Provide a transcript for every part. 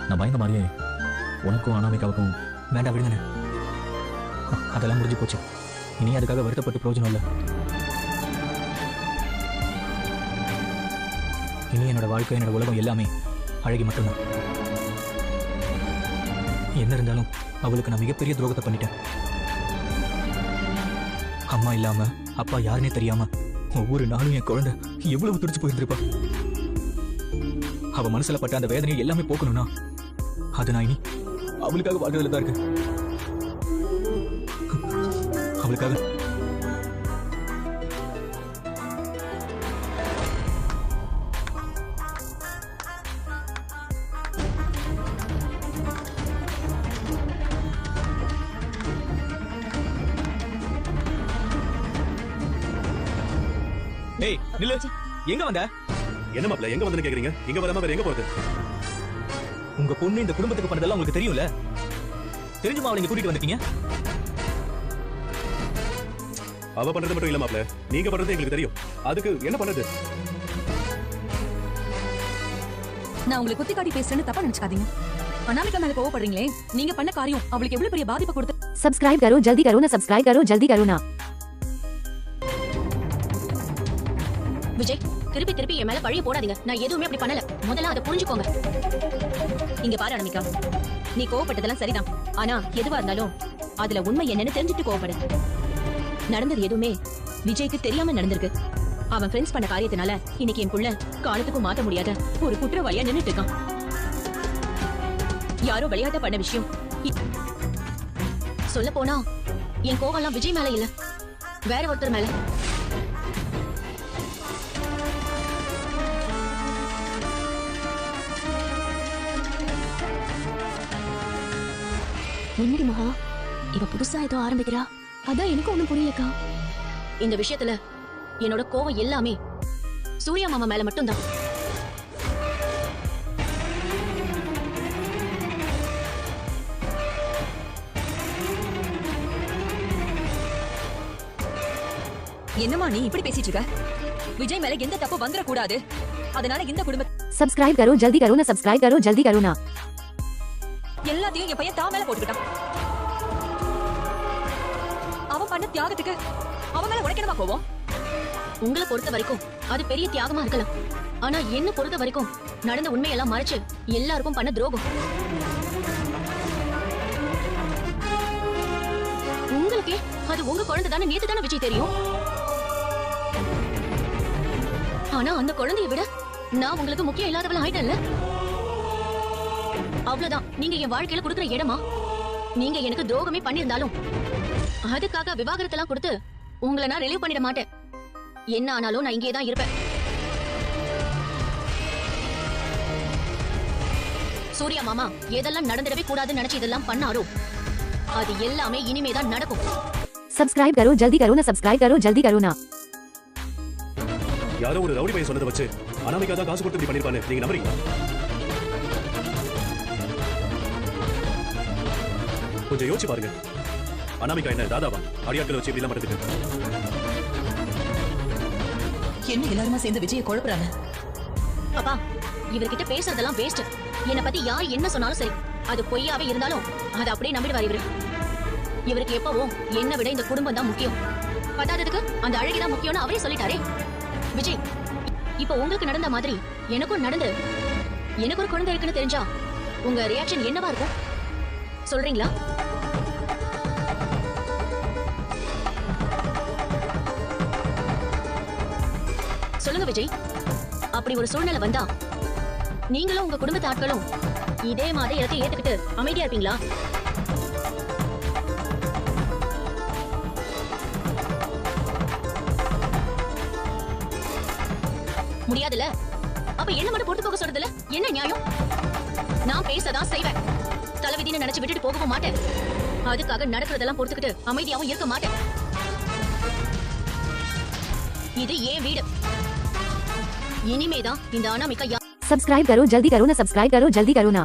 நான் பயந்த மாதிரியே உனக்கும் அனாமிகாவுக்கும் வேண்டாம் விடுங்கண்ணே. அதெல்லாம் முடிஞ்சு போச்சு. இனி அதுக்காக வருத்தப்பட்டு பிரயோஜனம் இல்லை. இனி என்னோட வாழ்க்கை, என்னோட உலகம் எல்லாமே அழகி மட்டும்தான். என்ன இருந்தாலும் அவளுக்கு நான் மிகப்பெரிய துரோகத்தை பண்ணிட்டேன். அம்மா இல்லாம அப்பா யாருன்னே தெரியாம ஒவ்வொரு நாளும் என் குழந்தை எவ்வளவு துடிச்சு போயிருந்திருப்பா. அவ மனசுல பட்ட அந்த வேதனையை எல்லாமே போக்கணும்னா அது நான் இனி அவளுக்காக வாழ்றதுல தான் இருக்கு. அவளுக்காக. ஏய் நில்லு, எங்க வந்த? என்ன மாப்ள, எங்க வந்தன்னு கேக்குறீங்க? இங்க வராம வேற எங்க போறது? உங்க பொண்ணு இந்த குடும்பத்துக்கு பண்ணதெல்லாம் உங்களுக்கு தெரியும்ல? தெரிஞ்சுமா அவளை இங்க கூட்டிட்டு வந்துட்டீங்க? அவ பண்றது மட்டும் இல்ல மாப்ள, நீங்க பண்றது எங்களுக்கு தெரியும். அதுக்கு என்ன பண்ணது? நான் உங்களுக்கு குத்தி காட்டி பேசுறேன்னு தப்பா நினைச்சுக்காதீங்க. அனாமிகா மேல கோவப்படுறீங்களே, நீங்க பண்ண காரியம் அவளுக்கு எவ்வளவு பெரிய பாதிப்பு கொடுத்து. सब्सक्राइब करो जल्दी करो ना, सब्सक्राइब करो जल्दी करो ना. விஜய், திருப்பி திருப்பி என் மேல பழிய போடாதீங்க. நான் எதுவுமே அப்படி பண்ணல. முதல்ல அதை புரிஞ்சுக்கோங்க. இங்க பாரு அனாமிகா, நீ கோவப்பட்டதெல்லாம் சரிதான். ஆனா எதுவா இருந்தாலும் அதுல உண்மை என்னன்னு தெரிஞ்சுட்டு கோவப்படு. நடந்தது எதுவுமே விஜய்க்கு தெரியாம நடந்திருக்கு. அவன் ஃப்ரெண்ட்ஸ் பண்ண காரியத்தினால இன்னைக்கு என் புள்ள காலத்துக்கும் மாத்த முடியாத ஒரு குற்றவாளியா நின்னுட்டு இருக்கான். யாரோ விளையாட்ட பண்ண விஷயம். சொல்ல போனா என் கோவம்லாம் விஜய் மேல இல்ல, வேற ஒருத்தர் மேல. என்னடி மகா, இவ புதுசா ஏதோ ஆரம்பிக்கிறா. அதான் எனக்கு ஒண்ணும் புரியலக்கா. இந்த விஷயத்துல என்னோட கோவம் எல்லாமே சூர்யா மாமா மேல மட்டும்தான். என்னமா நீ இப்படி பேசிட்டு இருக்க? விஜய் மேல எந்த தப்பு வந்துட கூடாது. அதனால இந்த குடும்ப सब्सक्राइब करो जल्दी करो ना, सब्सक्राइब करो जल्दी करो ना. எல்லாத்தையும் என் பையன் தான் மேல போட்டுக்கிட்டான். அவன் பண்ண தியாகத்துக்கு அவன் மேல உடைக்கணுமா கோவம்? உங்களை பொறுத்த வரைக்கும் அது பெரிய தியாகமா இருக்கலாம். ஆனா என்ன பொறுத்த வரைக்கும் நடந்த உண்மையெல்லாம் மறைச்சு எல்லாருக்கும் பண்ண துரோகம். உங்களுக்கே அது உங்க குழந்தை தானே, நேத்து தானே விஜய் தெரியும். ஆனா அந்த குழந்தைய விட நான் உங்களுக்கு முக்கியம் இல்லாதவள ஆயிட்டேன்ல. அவ்வளவுதான். நீங்க என் வாழ்க்கையில கொடுக்குற இடமா? நீங்க எனக்கு துரோகமே பண்ணிருந்தாலும் அதுக்காக விவாகரத்தெல்லாம் கொடுத்து உங்களை நான் ரிலீவ் பண்ணிட மாட்டேன். என்ன ஆனாலும் நான் இங்கே தான் இருப்பேன். சூர்யா மாமா எதெல்லாம் நடந்துடவே கூடாதுன்னு நினைச்சு இதெல்லாம் பண்ணாரோ அது எல்லாமே இனிமேதான் நடக்கும். सब्सक्राइब करो जल्दी करो ना, सब्सक्राइब करो जल्दी करो ना. யாரோ ஒரு ரவுடி பையன் சொன்னதை வச்சு அனாமிகா தான் காசு கொடுத்து இப்படி பண்ணிருப்பானு நீங்க நம்புறீங்களா? கொஞ்சம் யோசிச்சு பாருங்க. அனாமிகா என்ன தாதாவா? அடியாட்களை வச்சு இப்படி எல்லாம் பண்றதுக்கு? என்ன எல்லாருமா சேர்ந்து விஜயை குழப்புறாங்க? அப்பா, இவர்கிட்ட பேசுறதெல்லாம் வேஸ்ட். என்னை பத்தி யார் என்ன சொன்னாலும் சரி, அது பொய்யாவே இருந்தாலும் அதை அப்படியே நம்பிடுவார் இவரு. இவருக்கு எப்பவும் என்ன விட இந்த குடும்பம் தான் முக்கியம். பத்தாததுக்கு அந்த அழகிதான் முக்கியம்னு அவரே சொல்லிட்டாரே. விஜய், இப்ப உங்களுக்கு நடந்த மாதிரி எனக்கும் நடந்து எனக்கு ஒரு குழந்தை இருக்குன்னு தெரிஞ்சா உங்க ரியாக்ஷன் என்னவா இருக்கும் சொல்றீங்களா? சொல்லுங்க விஜய். அப்படி ஒரு சூழ்நிலை வந்தா நீங்களும் உங்க குடும்பத்து ஆட்களும் இதே மாதிரி இடத்தை ஏத்துக்கிட்டு அமைதியா இருப்பீங்களா? முடியாதுல. அப்ப என்ன மட்டும் பொறுத்து போக சொல்றதுல என்ன நியாயம்? நான் பேசதான் செய்வேன். தலைவிதின்னு நினைச்சு விட்டுட்டு போகவும் மாட்டேன். அதுக்காக நடக்கிறதெல்லாம் பொறுத்துக்கிட்டு அமைதியாவும் இருக்க மாட்டேன். இது ஏன் வீடு. இனிமேதான் இந்த அனாமிகா. सब्सक्राइब करो जल्दी करो ना, सब्सक्राइब करो जल्दी करो ना.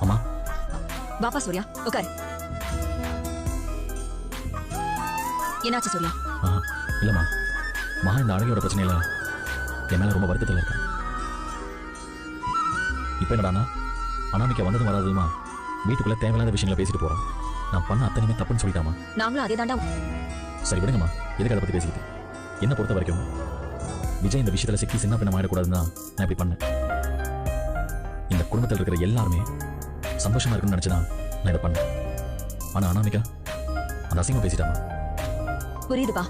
அம்மா வாப்பா சூர்யா, உட்காரு. என்னாச்சு சூர்யா? ஆஹா, இல்லம்மா, மகா இந்த அழகியோட பிரச்சனையில என் மேல ரொம்ப வருத்தத்தில் இருக்கேன். இப்போ என்னடானா அனாமிக்கா வந்ததும் வராதுமா வீட்டுக்குள்ள தேவையில்லாத விஷயங்களை பேசிட்டு போறான். நான் பண்ண அத்தனையுமே தப்புன்னு சொல்லிட்டாமா. நாங்களும் அதே தாண்டா. சரி விடுங்கம்மா, எதுக்கு அதை பத்தி பேசிக்கிட்டு. என்ன பொறுத்த வரைக்கும் விஜய் இந்த விஷயத்துல சிக்கி சின்ன பின்ன ஆயிடக்கூடாதுன்னு தான் நான் இப்படி பண்ணேன். இந்த குடும்பத்தில் இருக்கிற எல்லாருமே சந்தோஷமா இருக்குன்னு நினைச்சுதான் நான் இதை பண்ணேன். ஆனா அனாமிகா அந்த அசிங்கம் பேசிட்டாமா. புரியுதுப்பா,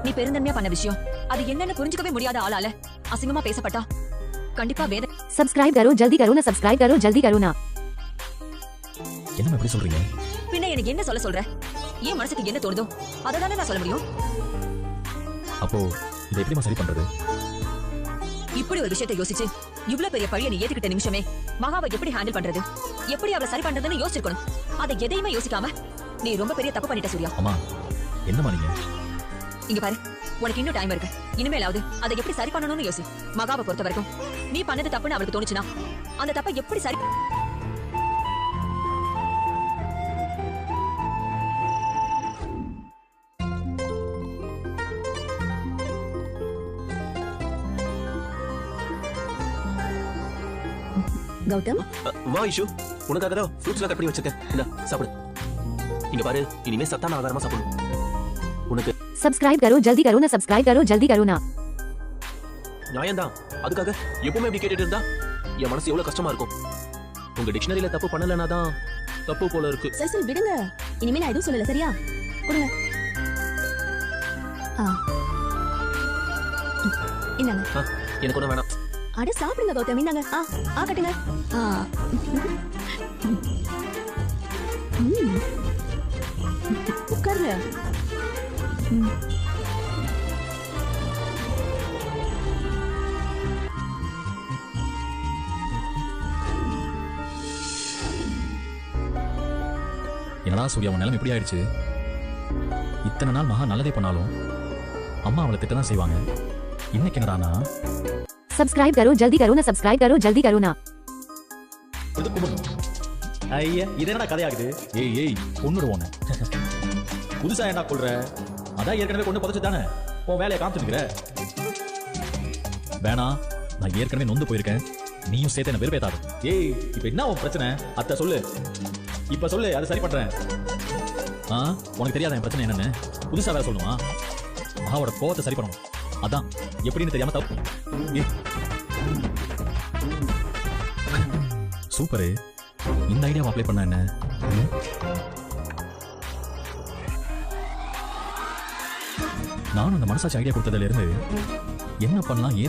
நீ பெருந்தன்மையா பண்ண விஷயம் அது என்னன்னு புரிஞ்சுக்கவே முடியாத ஆளால அசிங்கமா பேசப்பட்டா கண்டிப்பா வேத. सब्सक्राइब करो जल्दी करो ना, सब्सक्राइब करो जल्दी करो ना। என்ன எப்படி சொல்றீங்க? பின்ன எனக்கு என்ன சொல்ற? ஏன் மனசுக்கு என்ன தோணுதோ அதை தானே நான் சொல்ல முடியும். அப்போ இதை எப்படிமா சரி பண்றது? இப்படி ஒரு விஷயத்தை யோசிச்சு இவ்வளவு பெரிய பழியை நீ ஏத்துக்கிட்ட நிமிஷமே மகாவை எப்படி ஹேண்டில் பண்றது, எப்படி அவளை சரி பண்றதுன்னு யோசிச்சிருக்கணும். அதை எதையுமே யோசிக்காம நீ ரொம்ப பெரிய தப்பு பண்ணிட்ட சூர்யா. அம்மா என்னம்மா நீங்க? இங்க பாரு, உனக்கு இன்னும் டைம் இருக்கு. இனிமேலாவது அதை எப்படி சரி பண்ணணும்னு யோசி. மகாவை பொறுத்த வரைக்கும் நீ பண்ணது தப்புன்னு அவளுக்கு தோணுச்சுன்னா அந்த தப்பை எப்படி சரி. கௌதம், வா இஷு, உனக்காக தான் ஃப்ரூட்ஸ்லாம் கட் பண்ணி வச்சிருக்கேன். இந்தா சாப்பிடு. இங்க பாரு, இனிமே சத்தான ஆகாரமா சாப்பிடணும். உனக்கு सब्सक्राइब करो जल्दी करो ना, सब्सक्राइब करो जल्दी करो ना। நியாயம்தான். அதுக்காக எப்பவுமே இப்படி கேட்டுட்டு இருந்தா என் மனசு எவ்வளவு கஷ்டமா இருக்கும். உங்க டிக்ஷனரியில தப்பு பண்ணலனா தான் தப்பு போல இருக்கு. சரி சரி விடுங்க, இனிமே நான் எதுவும் சொல்லல. சரியா? கொடுங்க. இந்தாங்க. எனக்கு ஒன்றும் வேணாம். அட சாப்பிடுங்க கௌதம். இந்தாங்க. கட்டுங்க. உட்காருங்க. என்னடா சூர்யா உன் நிலைமை இப்படி ஆயிடுச்சு. இத்தனை நாள் மகா நல்லதே பண்ணாலும் அம்மா அவளை திட்டதான் செய்வாங்க. இன்னைக்கு என்னடானா सब्सक्राइब करो जल्दी करो ना, सब्सक्राइब करो जल्दी करो ना। ஐயா இது என்னடா கதையாகுது? ஏய் ஏய் பொண்ணுடுவோன்னு புதுசா என்ன கொள்ற? அதான் ஏற்கனவே கொண்டு புதைச்சு தானே உன் வேலையை காமிச்சுக்கிற. வேணா, நான் ஏற்கனவே நொந்து போயிருக்கேன். நீயும் சேர்த்து என்ன வெறுப்பேத்தாது. ஏய் இப்ப என்ன உன் பிரச்சனை? அத்தை சொல்லு, இப்ப சொல்லு, அதை சரி பண்றேன். உனக்கு தெரியாத என் பிரச்சனை என்னன்னு புதுசா வேற சொல்லுமா? மகாவோட கோவத்தை சரி பண்ணணும். அதான் எப்படின்னு தெரியாம தப்பு. சூப்பரு, இந்த ஐடியாவை அப்ளை பண்ண என்ன? நானும் அந்த மனசாட்சி ஐடியா கொடுத்ததுல இருந்து என்ன பண்ணலாம்